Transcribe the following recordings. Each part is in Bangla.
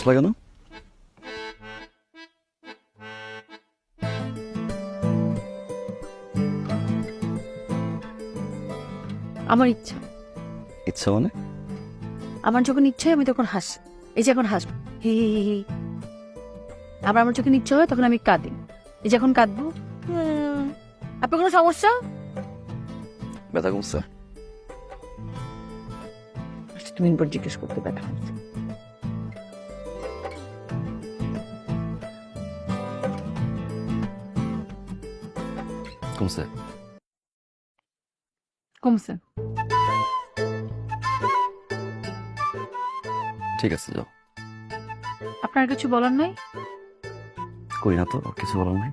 দেখলা কেন? আমার ইচ্ছা। ইচ্ছা মানে? আমার যখন ইচ্ছা হয় আমি তখন হাসি। এই যে এখন হাসবো, হি হি হি হি। আবার আমার যখন ইচ্ছা হয় তখন আমি কাঁদি। এই যে এখন কাঁদবো। আপনার কোনো সমস্যা? ব্যথা কমছে? 2 মিনিট পর জিজ্ঞেস করতে ব্যথা হচ্ছে। কমছে? কমছে। ঠিক আছে, যাও। আপনার কিছু বলার নাই? কই না তো, কিছু বলার নাই।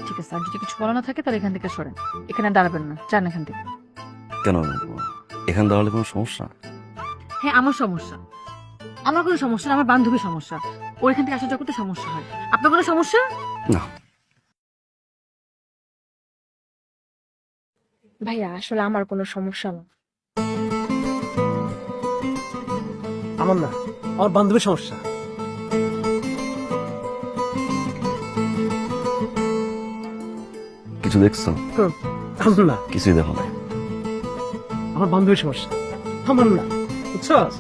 ঠিক আছে, আর যদি কিছু বলা না থাকে তাহলে এখান থেকে সরেন। এখানে দাঁড়াবেন না, যান এখান থেকে। কেন? এখানে দাঁড়ালে কোনো সমস্যা? হ্যাঁ, আমার সমস্যা। আমার কোনো সমস্যা না, আমার বান্ধবীর সমস্যা। ওর এখান থেকে আসা যাওয়া করতে সমস্যা হয়। আপনার কোনো সমস্যা? না। ভাইয়া আসলে আমার কোনো সমস্যা না। আমার না, আমার বান্ধবীর সমস্যা। কিছু দেখছো? আমার না, কিছুই দেখো না। আমার বান্ধবীর সমস্যা। আমার না, বুঝছস?